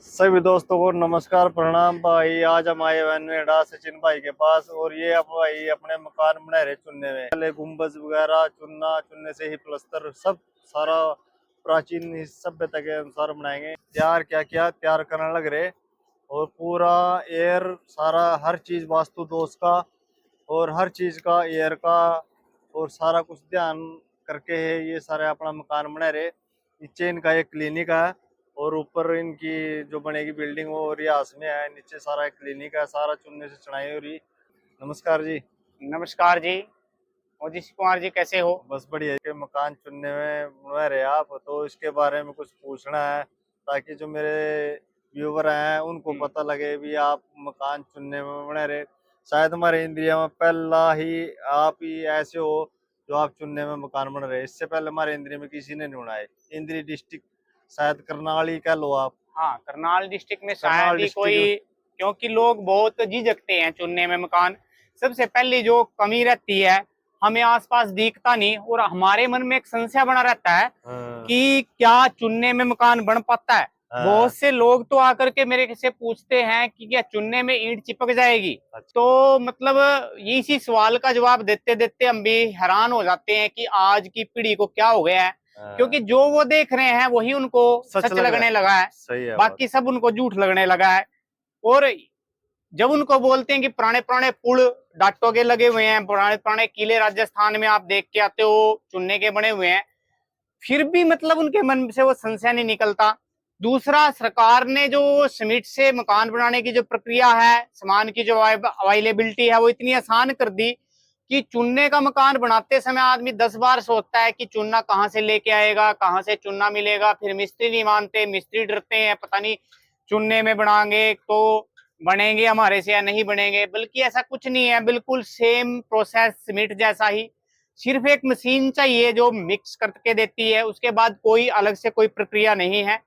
सभी दोस्तों को नमस्कार प्रणाम भाई। आज हम आए हुए हैं नोएडा सचिन भाई के पास और ये अब भाई अपने मकान बना रहे चुनने में। पहले गुम्बज वगैरह चुनना, चुनने से ही प्लस्तर सब सारा प्राचीन सभ्यता के अनुसार बनाएंगे। तैयार क्या क्या तैयार करने लग रहे और पूरा एयर सारा हर चीज वास्तु दोष का और हर चीज का एयर का और सारा कुछ ध्यान करके है ये सारे अपना मकान बना रहे। नीचे इनका एक क्लिनिक है और ऊपर इनकी जो बनेगी बिल्डिंग वो रियास में है। नीचे सारा एक क्लिनिक है, सारा चुनने से चढ़ाई हो रही। नमस्कार जी। नमस्कार जी। मोदी कुमार जी कैसे हो? बस बढ़िया। के मकान चुनने में बना रहे आप, तो इसके बारे में कुछ पूछना है ताकि जो मेरे व्यूवर हैं उनको पता लगे भी आप मकान चुनने में बना रहे। शायद हमारे इंडिया में पहला ही आप ही ऐसे हो जो आप चुनने में मकान बन रहे। इससे पहले हमारे इंद्रिया में किसी ने नहीं बनाए। इंद्री डिस्ट्रिक्ट शायद करनाल ही कह लो आप। हाँ, करनाल डिस्ट्रिक्ट में करनाल शायद ही डिस्ट्रिक्ट कोई, क्योंकि लोग बहुत झिझकते हैं चुनने में मकान। सबसे पहली जो कमी रहती है, हमें आसपास दिखता नहीं और हमारे मन में एक संशय बना रहता है कि क्या चुनने में मकान बन पाता है। बहुत से लोग तो आकर के मेरे से पूछते हैं कि क्या चुनने में ईंट चिपक जाएगी। तो मतलब इसी सवाल का जवाब देते देते हम भी हैरान हो जाते हैं कि आज की पीढ़ी को क्या हो गया है, क्योंकि जो वो देख रहे हैं वही उनको सच लगने लगा है। सही है, बाकी सब उनको झूठ लगने लगा है। और जब उनको बोलते हैं कि पुराने पुराने पुल डाटों के लगे हुए हैं, पुराने पुराने किले राजस्थान में आप देख के आते हो चुनने के बने हुए हैं, फिर भी मतलब उनके मन से वो संशय नहीं निकलता। दूसरा, सरकार ने जो सीमेंट से मकान बनाने की जो प्रक्रिया है, सामान की जो अवेलेबिलिटी है, वो इतनी आसान कर दी कि चुनने का मकान बनाते समय आदमी 10 बार सोचता है कि चुनना कहाँ से लेके आएगा, कहाँ से चुनना मिलेगा। फिर मिस्त्री नहीं मानते, मिस्त्री डरते हैं, पता नहीं चुनने में बनाएंगे तो बनेंगे हमारे से या नहीं बनेंगे। बल्कि ऐसा कुछ नहीं है, बिल्कुल सेम प्रोसेस सीमेंट जैसा ही। सिर्फ एक मशीन चाहिए जो मिक्स करके देती है, उसके बाद कोई अलग से कोई प्रक्रिया नहीं है,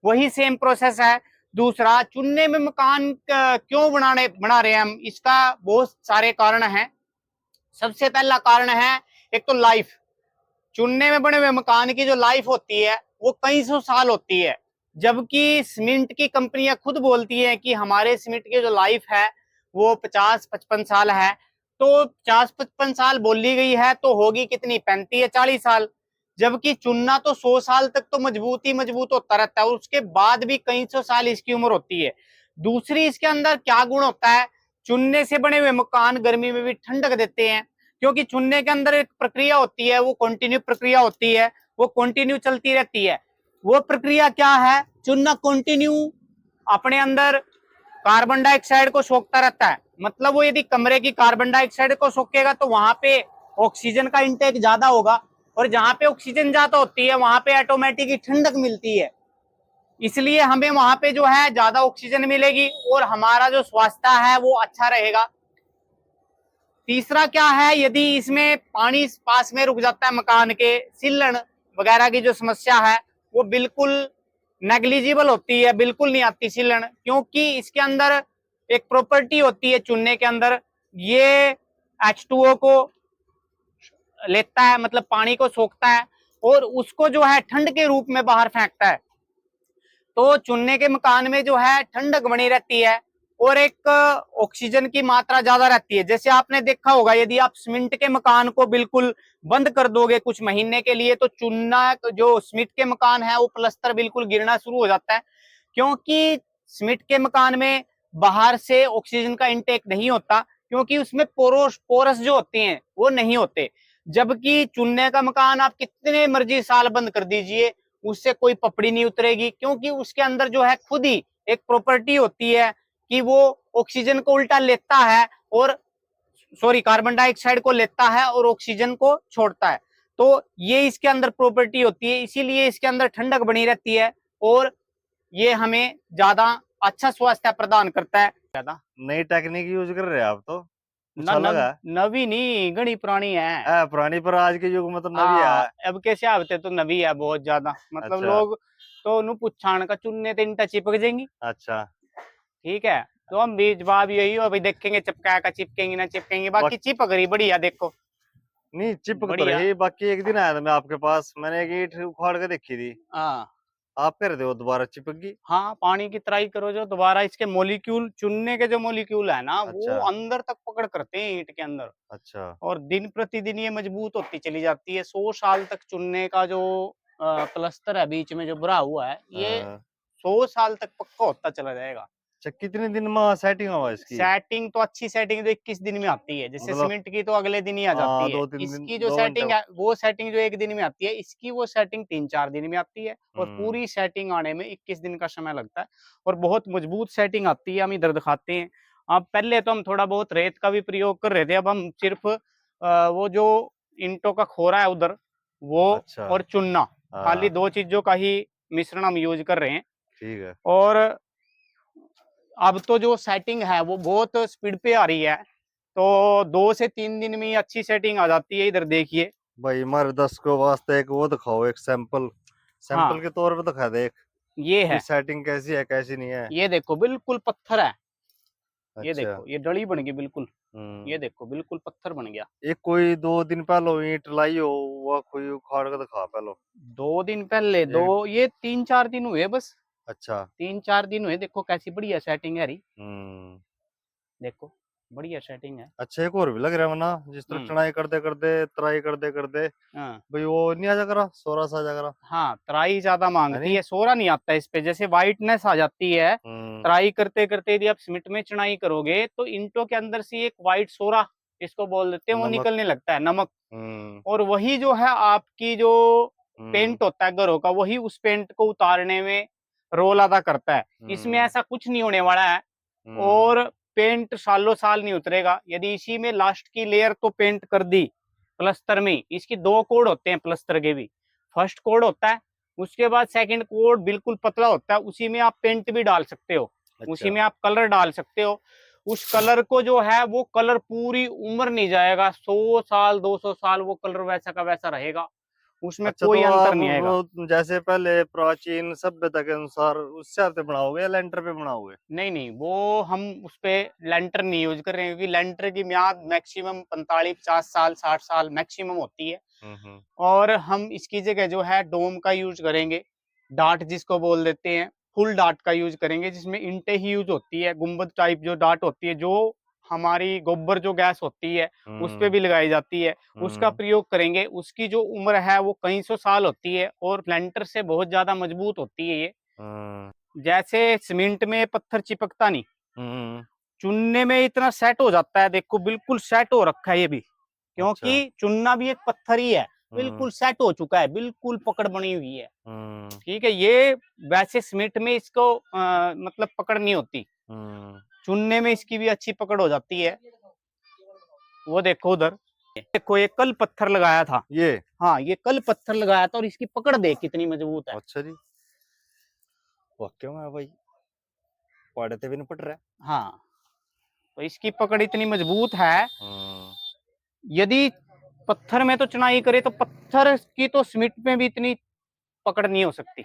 वही सेम प्रोसेस है। दूसरा, चुनने में मकान क्यों बना रहे हैं हम, इसका बहुत सारे कारण हैं। सबसे पहला कारण है, एक तो लाइफ। चुनने में बने हुए मकान की जो लाइफ होती है वो कई सौ साल होती है, जबकि सीमेंट की कंपनियां खुद बोलती है कि हमारे सीमेंट की जो लाइफ है वो 50-55 साल है। तो 50-55 साल बोली गई है तो होगी कितनी, 35 या 40 साल। जबकि चुनना तो 100 साल तक तो मजबूत ही मजबूत होता रहता है और उसके बाद भी कई सौ साल इसकी उम्र होती है। दूसरी, इसके अंदर क्या गुण होता है, चुनने से बने हुए मकान गर्मी में भी ठंडक देते हैं, क्योंकि चुनने के अंदर एक प्रक्रिया होती है, वो कंटिन्यू प्रक्रिया होती है, वो कंटिन्यू चलती रहती है। वो प्रक्रिया क्या है, चुनना कंटिन्यू अपने अंदर कार्बन डाइऑक्साइड को सोखता रहता है। मतलब वो यदि कमरे की कार्बन डाइऑक्साइड को सोखेगा तो वहां पे ऑक्सीजन का इंटेक ज्यादा होगा, और जहां पे ऑक्सीजन ज्यादा होती है वहां पे ऑटोमेटिक ठंडक मिलती है। इसलिए हमें वहां पे जो है ज्यादा ऑक्सीजन मिलेगी और हमारा जो स्वास्थ्य है वो अच्छा रहेगा। तीसरा क्या है, यदि इसमें पानी पास में रुक जाता है मकान के, सीलन वगैरह की जो समस्या है वो बिल्कुल नेग्लिजिबल होती है, बिल्कुल नहीं आती सीलन, क्योंकि इसके अंदर एक प्रॉपर्टी होती है चुनने के अंदर, ये H2O को लेता है, मतलब पानी को सोखता है और उसको जो है ठंड के रूप में बाहर फेंकता है। तो चुनने के मकान में जो है ठंडक बनी रहती है और एक ऑक्सीजन की मात्रा ज्यादा रहती है। जैसे आपने देखा होगा, यदि आप सीमेंट के मकान को बिल्कुल बंद कर दोगे कुछ महीने के लिए तो चुनना जो सीमेंट के मकान है वो प्लस्तर बिल्कुल गिरना शुरू हो जाता है, क्योंकि सीमेंट के मकान में बाहर से ऑक्सीजन का इंटेक नहीं होता, क्योंकि उसमें पोरस जो होते हैं वो नहीं होते। जबकि चुनने का मकान आप कितने मर्जी साल बंद कर दीजिए उससे कोई पपड़ी नहीं उतरेगी, क्योंकि उसके अंदर जो है खुद ही एक प्रॉपर्टी होती है कि वो ऑक्सीजन को उल्टा लेता है और कार्बन डाइऑक्साइड को लेता है और ऑक्सीजन को छोड़ता है। तो ये इसके अंदर प्रॉपर्टी होती है, इसीलिए इसके अंदर ठंडक बनी रहती है और ये हमें ज्यादा अच्छा स्वास्थ्य प्रदान करता है। ज्यादा नई टेक्निक यूज कर रहे हैं आप तो कुछ न, अलग नव, है। नवी नहीं, घनी पुरानी है। पुरानी पर आज के युग में तो नवी हाँ, है। अब कैसे आते तो नवी है बहुत ज्यादा, मतलब अच्छा लोग तो नु पुछाण का चुनने तो इंटा चिपक जाएंगी। अच्छा। ठीक है, तो हम भी जवाब यही हो, अभी देखेंगे चिपका का चिपकेंगे ना चिपकेंगे, बाकी चिपक रही बढ़िया, देखो नहीं चिपक तो बढ़िया। रही। बाकी एक दिन आया था मैं आपके पास, मैंने एक ईंट उखाड़ के देखी थी। हाँ, आप कह रहे थे वो दोबारा चिपक गई। हाँ, पानी की तराई करो जो दोबारा इसके मॉलिक्यूल, चुनने के जो मॉलिक्यूल है ना वो अच्छा। अंदर तक पकड़ करते हैं ईंट के अंदर। अच्छा। और दिन प्रतिदिन ये मजबूत होती चली जाती है। 100 साल तक चुनने का जो प्लास्टर है बीच में जो भरा हुआ है, ये हाँ। 100 साल तक पक्का होता चला जाएगा। अच्छा, कितने दिन में सेटिंग हुआ इसकी? सेटिंग तो अच्छी सेटिंग तो 21 दिन में आती है। जैसे मतलब सीमेंट की तो अगले दिन ही आ जाती है। दो तीन दिन, इसकी जो 2 घंटे। सेटिंग है वो सेटिंग जो 1 दिन में आती है, इसकी वो सेटिंग 3-4 दिन में आती है और हम्म। पूरी सेटिंग आने में 21 दिन का समय लगता है और बहुत मजबूत सेटिंग आती है। हम इधर दिखाते हैं। अब पहले तो हम थोड़ा बहुत रेत का भी प्रयोग कर रहे थे, अब हम सिर्फ वो जो ईंटों का खोरा है उधर वो अच्छा। और चुनना, खाली हाँ। 2 चीज़ों का ही मिश्रण हम यूज़ कर रहे हैं। ठीक है। और अब तो जो सेटिंग है वो बहुत स्पीड पे आ रही है, तो 2 से 3 दिन में ही अच्छी सेटिंग आ जाती है। इधर देखिए। भाई हमारे 10 को वास्ते एक वो दिखाओ, एक सैंपल, हाँ, सैंपल के तौर पे दिखा दे एक, ये कि है। सेटिंग कैसी है कैसी नहीं है। ये देखो बिल्कुल पत्थर है। ये अच्छा। देखो, ये डली बन गई बिल्कुल। ये हम्म। देखो बिल्कुल पत्थर बन गया। एक कोई 2 दिन पहले ईंट लाई हो, वो कोई उखाड़ के दिखा पहले। 2 दिन पहले, एक। 2 ये 3-4 दिन हुए बस। अच्छा। 3-4 दिन हुए। देखो कैसी बढ़िया सेटिंग है री। हम्म। देखो, बढ़िया सेटिंग है। अच्छा, एक और भी लग रहा है वरना, जिस तरह हुँ, चढ़ाई करते करते तराई करते करते हाँ। भाई वो नहीं आ जा करा, सोरा सा आ जा करा। हाँ, तराई ज़्यादा है माँगती नहीं। है, सोरा नहीं आता इस पे, जैसे व्हाइटनेस आ जाती है। हम्म। तराई करते-करते यदि आप सीमेंट में चुनाई करोगे, तो ईंटों के अंदर से एक व्हाइट सोरा जिसको बोल देते हैं, वो नमक। निकलने लगता है, नमक। हम्म। और वही जो है आपकी जो हम्म। पेंट होता है घरों का, वही उस पेंट को उतारने में रोल अदा करता है। इसमें हम्म। ऐसा कुछ नहीं होने वाला है हम्म। और पेंट सालों-साल नहीं उतरेगा। यदि इसी में लास्ट की लेयर तो पेंट कर दी, प्लस्तर में, इसकी 2 कोड होते हैं प्लस्तर के भी। फर्स्ट कोड होता है, उसके बाद सेकंड कोड बिल्कुल पतला होता है, उसी में आप पेंट भी डाल सकते हो, उसी अच्छा। में आप कलर डाल सकते हो। उस कलर को जो है वो कलर पूरी उम्र नहीं जाएगा, 100 साल, 200 साल वो कलर वैसा का वैसा रहेगा, उसमें अच्छा, तो कोई अंतर आप नहीं आएगा। वो जैसे पहले प्राचीन सभ्यता के अनुसार उस हिसाब से बनाओगे या लेंटर पे बनाओगे? नहीं, नहीं, वो हम उसपे लैंटर नहीं यूज़ कर रहे हैं क्योंकि लैंटर की मियाद मैक्सिमम 45-50 साल, 60 साल मैक्सिमम होती है। हम्म। और हम इसकी जगह जो है डोम का यूज़ करेंगे, डार्ट जिसको बोल देते हैं, फुल डार्ट का यूज़ करेंगे जिसमें ईंटें ही यूज़ होती है, गुंबद टाइप जो डार्ट होती है, जो हमारी गोबर जो गैस होती है, उस पे हम्म। भी लगाई जाती है, उसका हम्म। प्रयोग करेंगे। उसकी जो उम्र है वो कई सौ साल होती है और लैंटर से बहुत ज़्यादा मजबूत होती है ये। हम्म। जैसे सीमेंट में पत्थर चिपकता नहीं, हम्म। चुनने में इतना सेट हो जाता है। देखो बिल्कुल सेट हो रखा है ये भी, अच्छा। क्योंकि चुनना भी एक पत्थर ही है। हम्म। बिल्कुल सेट हो चुका है, बिल्कुल पकड़ बनी हुई है। हम्म। ठीक है, ये वैसे सीमेंट में इसको मतलब पकड़ नहीं होती, हम्म। चुनने में इसकी भी अच्छी पकड़ हो जाती है। वो देखो उधर, देखो ये कल पत्थर लगाया था। ये। हाँ, ये कल पत्थर लगाया था और इसकी पकड़ देख कितनी मजबूत है। अच्छा जी। वाक्य में भाई पढ़ते भी नहीं पड़ रहा है। हाँ, तो इसकी पकड़ इतनी मजबूत है। हम्म। यदि पत्थर में तो चुनाई करे तो पत्थर की तो सीमेंट में भी इतनी पकड़ नहीं हो सकती।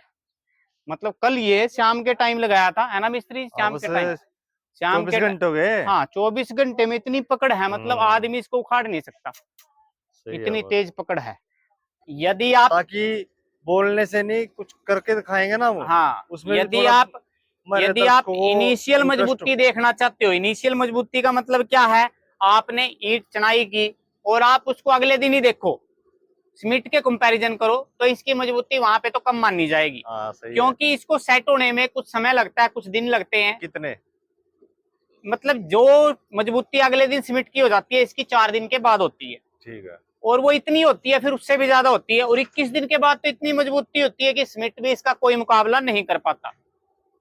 मतलब कल ये शाम के टाइम लगाया था, है ना मिस्त्री? अब शाम के टाइम, से शाम 24 के घंटे हो गए। हाँ, 24 घंटे में इतनी पकड़ है, मतलब हम्म। आदमी इसको उखाड़ नहीं सकता, सही है इतनी बस। तेज पकड़ है। यदि आप, ताकि बोलने से नहीं, कुछ करके दिखाएंगे ना वो, हाँ, उसमें भी थोड़ा हमारे यदि दर्शक आप को वो इनिशियल इंटरेस्ट हो। मजबूती देखना चाहते हो, इनिशियल मजबूती का मतलब क्या है? आपने ईंट चनाई की और आप उसको अगले दिन ही देखो, सीमेंट के कंपैरिजन करो तो इसकी मजबूती वहां पे तो कम मानी जाएगी, हाँ सही है। क्योंकि इसको सेट होने में कुछ समय लगता है, कुछ दिन लगते हैं। कितने? मतलब जो मजबूती अगले दिन सीमेंट की हो जाती है, इसकी 4 दिन के बाद होती है ठीक है। और वो इतनी होती है, फिर उससे भी ज्यादा होती है और 21 दिन के बाद तो इतनी मजबूती होती है कि सीमेंट भी इसका कोई मुकाबला नहीं कर पाता।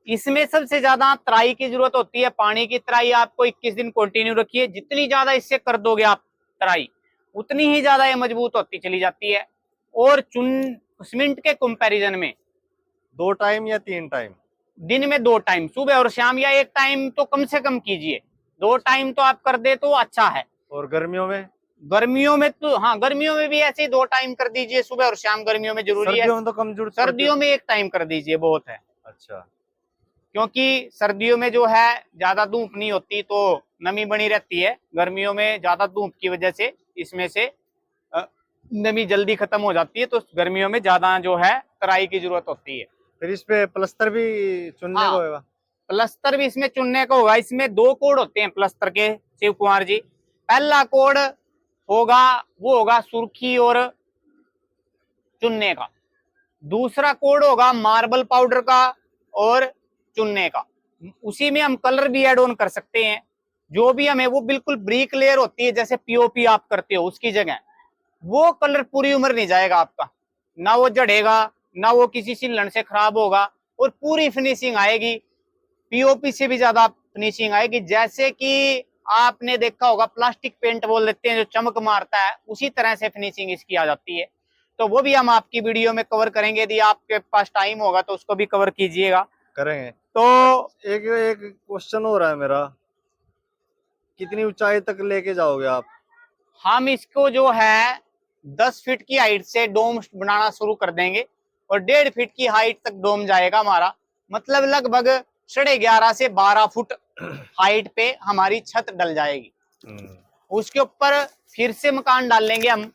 इसमें सबसे ज्यादा तराई की जरूरत होती है, पानी की तराई आपको 21 दिन कंटिन्यू रखिए, जितनी ज्यादा इससे कर दोगे आप तराई, उतनी ही ज्यादा ये मजबूत होती चली जाती है। और चुन सीमेंट के कंपैरिजन में 2 टाइम या 3 टाइम? दिन में 2 टाइम, सुबह और शाम, या 1 टाइम तो कम से कम कीजिए। 2 टाइम तो आप कर दे तो अच्छा है। और गर्मियों में? गर्मियों में तो हाँ, गर्मियों में भी ऐसे ही 2 टाइम कर दीजिए, सुबह और शाम, गर्मियों में जरूरी है। सर्दियों में तो कम जरूरत पड़ती है। सर्दियों में 1 टाइम कर दीजिए, बहुत है, अच्छा। क्योंकि सर्दियों में जो है ज्यादा धूप नहीं होती तो नमी बनी रहती है। गर्मियों में ज्यादा धूप की वजह से इसमें से नमी जल्दी खत्म हो जाती है, तो गर्मियों में ज्यादा जो है तराई की जरूरत होती है। फिर इस पे प्लस्तर भी चुनने हाँ, को होगा। प्लस्तर भी इसमें चुनने का होगा। इसमें 2 कोड होते हैं प्लस्तर के, शिव कुमार जी। पहला कोड होगा, वो होगा सुर्खी और चुनने का। दूसरा कोड होगा मार्बल पाउडर का और चुनने का। उसी में हम कलर भी ऐड ऑन कर सकते हैं। जो भी हमें, वो बिल्कुल ब्रिक लेयर होती है जैसे पीओपी आप करते हो, उसकी जगह वो कलर पूरी उम्र नहीं जाएगा आपका, ना वो जड़ेगा, ना वो किसी सीलन से खराब होगा, और पूरी फिनिशिंग आएगी। पीओपी से भी ज्यादा फिनिशिंग आएगी। जैसे कि आपने देखा होगा प्लास्टिक पेंट बोल देते हैं जो चमक मारता है, उसी तरह से फिनिशिंग इसकी आ जाती है। तो वो भी हम आपकी वीडियो में कवर करेंगे, यदि आपके पास टाइम होगा तो उसको भी कवर कीजिएगा। करेंगे। तो एक एक क्वेश्चन हो रहा है मेरा, कितनी ऊंचाई तक लेके जाओगे आप? हम इसको जो है 10 फीट की हाइट से डोम बनाना शुरू कर देंगे, और 1.5 फीट की हाइट तक डोम जाएगा हमारा। मतलब लगभग 11.5 से 12 फुट हाइट पे हमारी छत डल जाएगी। उसके ऊपर फिर से मकान डाल लेंगे हम।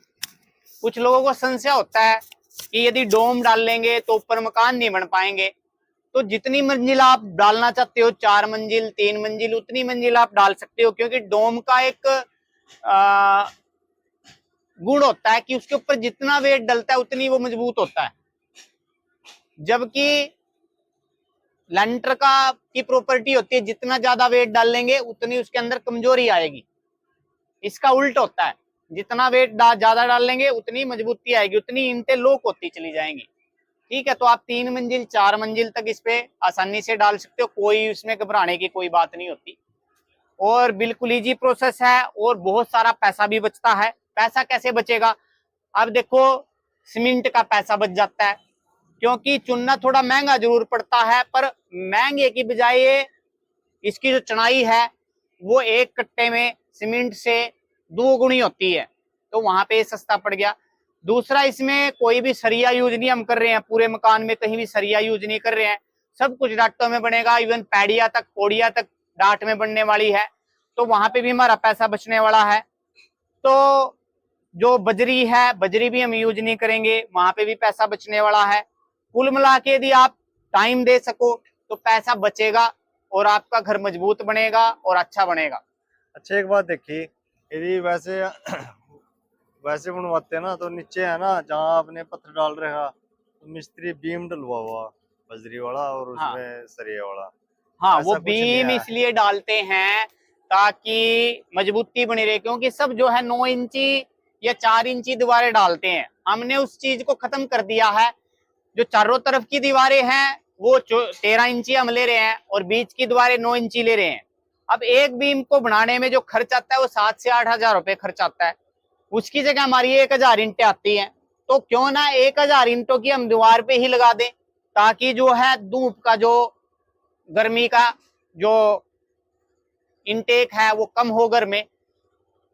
कुछ लोगों को संशय होता है कि यदि डोम डाल लेंगे तो ऊपर मकान नहीं बन पाएंगे। तो जितनी मंजिल आप डालना चाहते हो, 4 मंजिल, 3 मंजिल, उतनी मंजिल आप डाल सकते हो। क्योंकि डोम का एक गुण होता है कि उसके ऊपर जितना वेट डलता है उतनी वो मजबूत होता है। जबकि लेंटर का की प्रॉपर्टी होती है, जितना ज्यादा वेट डाल लेंगे उतनी उसके अंदर कमजोरी आएगी। इसका उल्ट होता है, जितना वेट ज्यादा डाल लेंगे उतनी मजबूती आएगी, उतनी ईंटें लोक होती चली जाएंगी। ठीक है, तो आप 3 मंजिल 4 मंजिल तक इस पे आसानी से डाल सकते हो, कोई इसमें घबराने की कोई बात नहीं होती। और बिल्कुल इजी प्रोसेस है, और बहुत सारा पैसा भी बचता है। पैसा कैसे बचेगा? अब देखो, सीमेंट का पैसा बच जाता है, क्योंकि चुनना थोड़ा महंगा जरूर पड़ता है, पर महंगे की बजाय इसकी जो चढ़ाई है वो एक कट्टे में सीमेंट से 2 गुनी होती है, तो वहां पे सस्ता पड़ गया। दूसरा, इसमें कोई भी सरिया यूज नहीं हम कर रहे हैं, पूरे मकान में कहीं भी सरिया यूज नहीं कर रहे हैं, सब कुछ डाटों में बनेगा। इवन पैड़िया तक, पौड़िया तक डाट में बनने वाली है, तो वहां पे भी हमारा पैसा बचने वाला है। तो जो बजरी है, बजरी भी हम यूज नहीं करेंगे, वहां पे भी पैसा बचने वाला है। कुल मिला के यदि आप टाइम दे सको तो पैसा बचेगा, और आपका घर मजबूत बनेगा और अच्छा बनेगा। अच्छा, एक बात देखिए, यदि वैसे वैसे बनवाते हैं ना, तो नीचे है ना जहाँ आपने पत्थर डाल रखा, तो मिस्त्री बीम डलवा हुआ बजरी वाला और हाँ, उसमें सरिया वाला, हाँ, वो ऐसा कुछ नहीं बीम है। इसलिए डालते हैं ताकि मजबूती बनी रहे, क्योंकि सब जो है 9 इंची या 4 इंची दीवारें डालते हैं। हमने उस चीज को खत्म कर दिया है। जो चारों तरफ की दीवारें हैं वो 13 इंची हम ले रहे हैं, और बीच की दीवारें 9 इंची ले रहे हैं। अब एक बीम को बनाने में जो खर्च आता है वो 7 से 8 हजार रुपए खर्च आता है। उसकी जगह हमारी 1000 ईंटें आती हैं, तो क्यों ना 1000 ईंटों की हम दीवार पे ही लगा दें, ताकि जो है धूप का जो, गर्मी का जो इनटेक है वो कम हो घर में,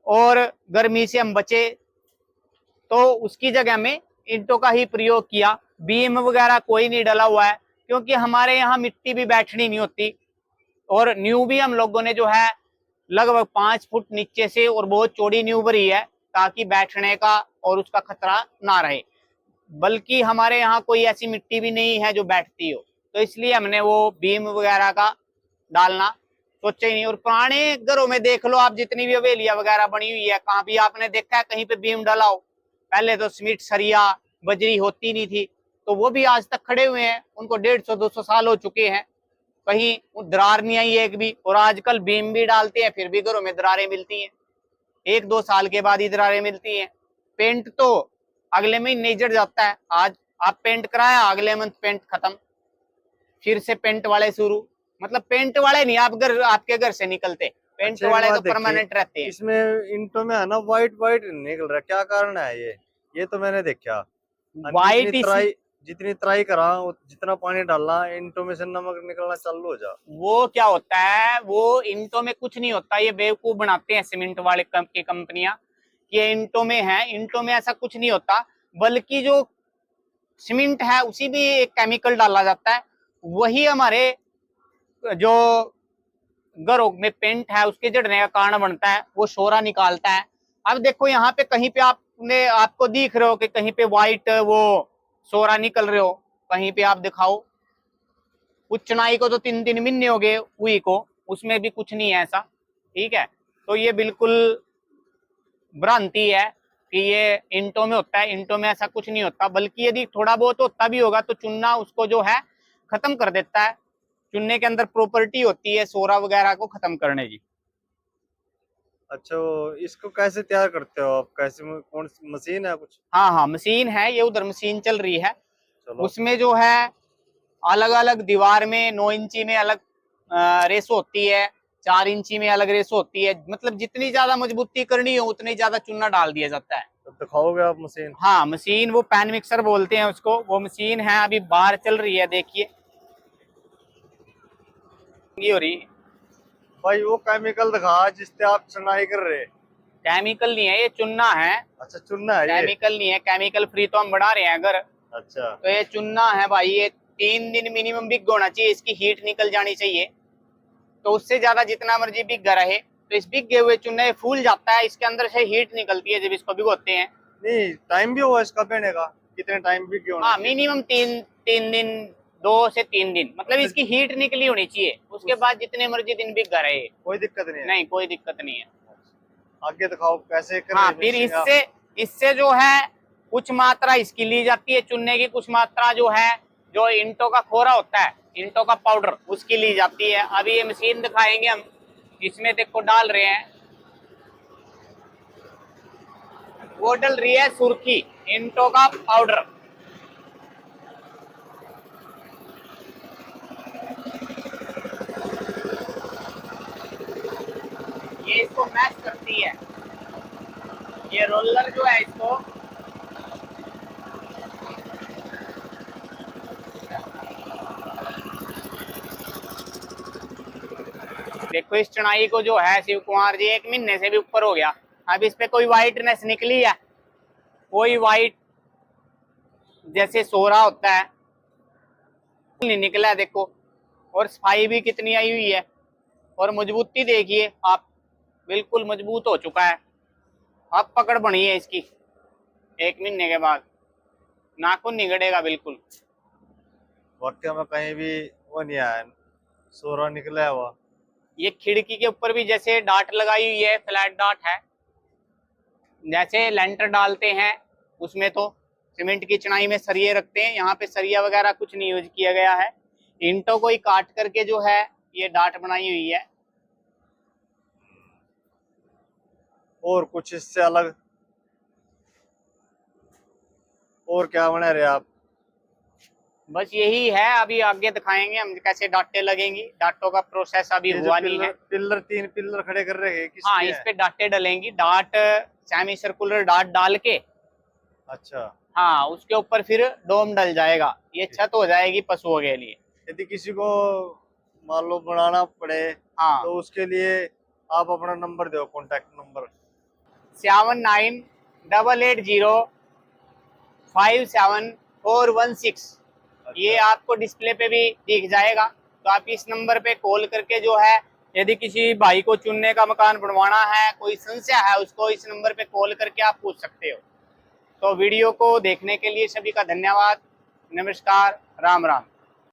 और गर्मी से हम बचे। तो उसकी जगह में ईंटों का ही प्रयोग किया। बीम वगैरह कोई नहीं डला हुआ है, क्योंकि हमारे यहाँ मिट्टी भी बैठनी नहीं होती। और न्यू भी हम लोगों ने जो है लगभग 5 फुट नीचे से और बहुत चौड़ी न्यू भरी है, ताकि बैठने का और उसका खतरा ना रहे। बल्कि हमारे यहाँ कोई ऐसी मिट्टी भी नहीं है जो बैठती हो, तो इसलिए हमने वो बीम वगैरह का डालना सोचा ही नहीं। और पुराने घरों में देख लो आप, जितनी भी हवेलियां वगैरह बनी हुई है, कहाँ भी आपने देखा है कहीं पे बीम डाला हो? पहले तो सीमेंट, सरिया, बजरी होती नहीं थी, तो वो भी आज तक खड़े हुए हैं, उनको 150-200 साल हो चुके हैं, कहीं दरार नहीं आई एक भी। और आजकल बीम भी डालते हैं, फिर भी घरों में दरारें मिलती हैं, 1-2 साल के बाद ही दरारें मिलती हैं। पेंट तो अगले महीने जड़ जाता है। आज आप पेंट कराया, अगले मंथ पेंट खत्म, फिर से पेंट वाले शुरू। मतलब पेंट वाले नहीं आप घर, आपके घर से निकलते, पेंट अच्छा, एक वाले तो बात देखिए, परमानेंट रहते हैं। इसमें ईंटों में है ना व्हाइट व्हाइट निकल रहा है, क्या कारण है ये तो मैंने देखा। वाइट इस, जितनी तराई करा, जितना पानी डालना, ईंटों में से नमक निकलना चालू हो जा। वो क्या होता है, वो ईंटों में कुछ नहीं होता, ये बेवकूफ बनाते हैं सीमेंट वाले की कंपनियां, ये ईंटों में है। ईंटों में ऐसा कुछ नहीं होता, बल्कि जो सीमेंट है उसी भी एक केमिकल डाला जाता है, वही हमारे जो घरों में पेंट है उसके जड़ने का कारण बनता है, वो शोरा निकालता है। अब देखो यहाँ पे कहीं पे आपने, आपको दिख रहे हो कि कहीं पे व्हाइट वो शोरा निकल रहे हो, कहीं पे आप दिखाओ। कुछ चुनाई को तो 3 महीने हो गए हुई को, उसमें भी कुछ नहीं है ऐसा। ठीक है, तो ये बिल्कुल भ्रांति है कि ये इंटों में होता है। इंटों में ऐसा कुछ नहीं होता, बल्कि यदि थोड़ा बहुत होता भी होगा तो चुनना उसको जो है खत्म कर देता है। चुनने के अंदर प्रॉपर्टी होती है सोरा वगैरह को खत्म करने की। अच्छा, इसको कैसे तैयार करते हो आप? कैसे कौन सी मशीन है कुछ? हाँ हाँ, मशीन है, ये उधर मशीन चल रही है। चलो। उसमें जो है अलग अलग दीवार में 9 इंची में अलग रेस होती है, 4 इंची में अलग रेस होती है। मतलब जितनी ज्यादा मजबूती करनी हो उतनी ज्यादा चूना डाल दिया जाता है। तो दिखाओगे आप मशीन? हाँ, मशीन वो पैन मिक्सर बोलते हैं उसको, वो मशीन है, अभी बाहर चल रही है, देखिए ये हो रही। भाई वो केमिकल दिखा जिससे आप चुनाई कर रहे? केमिकल नहीं है, ये चुन्ना है। अच्छा, चुनना है ये? केमिकल नहीं है, केमिकल फ्री तो हम बना रहे हैं अगर। अच्छा। तो ये चुन्ना है भाई, ये 3 दिन मिनिमम बिग होना चाहिए, इसकी हीट निकल जानी चाहिए। तो उससे ज्यादा जितना मर्जी बिग रहे, तो इस बिगे हुए चुन्ने फूल जाता है, इसके अंदर से हीट निकलती है जब इसको भिगोते हैं। नहीं, टाइम भी होगा इसका पहने का? कितने टाइम भी क्यों? हाँ, मिनिमम 3 दिन, 2 से 3 दिन, मतलब इसकी हीट निकली होनी चाहिए। उसके बाद जितने मर्जी दिन बिग रहे, कोई दिक्कत नहीं है? नहीं कोई दिक्कत नहीं है। आगे दिखाओ कैसे कर हाँ, रहे फिर mixing आप? इससे जो है कुछ मात्रा इसकी ली जाती है चुनने की, कुछ मात्रा जो है जो इंटों का खोरा होता है, इंटों का पाउडर, उसकी ली जाती है। अभी ये मशीन दिखाएंगे हम, इसमें देखो डाल रहे हैं, वो डल रही है सुर्खी, इंटों का पाउडर। ये इसको मैश करती है, ये रोलर जो है इसको देखो, इस चुनाई को जो है शिव कुमार जी 1 महीने से भी ऊपर हो गया। अब इस पे कोई वाइटनेस निकली है? कोई वाइट जैसे सोरा होता है नहीं निकला है, देखो। और सफाई भी कितनी आई हुई है, और मजबूती देखिए आप, बिल्कुल मजबूत हो चुका है। अब पकड़ बनी है इसकी 1 महीने के बाद, नाखून निगड़ेगा बिल्कुल। वाकई में कहीं भी वो नहीं आया, सोरा निकला है वो। ये खिड़की के ऊपर भी जैसे डाट लगाई हुई है, फ्लैट डाट है, जैसे लेंटर डालते हैं उसमें तो सीमेंट की चिनाई में सरिये रखते हैं, यहाँ पे सरिया वगैरह कुछ नहीं यूज किया गया है। ईंटों को ही काट करके जो है ये डाट बनाई हुई है। और कुछ इससे अलग और क्या बना रहे आप? बस यही है, अभी आगे दिखाएंगे हम कैसे डाटे लगेंगी। डाटों का प्रोसेस अभी ये जो हुआ नहीं है। पिल्लर 3 पिल्लर खड़े कर रहे हैं हाँ, किसके इस हैं? पे डाटे डलेंगी, डाट सेमी सर्कुलर डाट डाल के। अच्छा। हाँ, उसके ऊपर फिर डोम डल जाएगा, ये छत हो जाएगी पशुओं के लिए। यदि किसी को मान लो बनाना पड़े हाँ, तो उसके लिए आप अपना नंबर दो, कॉन्टैक्ट नंबर। 7988057416। ये आपको डिस्प्ले पे भी दिख जाएगा। तो आप इस नंबर पे कॉल करके जो है, यदि किसी भाई को चुनने का मकान बनवाना है, कोई संशय है, उसको इस नंबर पे कॉल करके आप पूछ सकते हो। तो वीडियो को देखने के लिए सभी का धन्यवाद। नमस्कार, राम राम।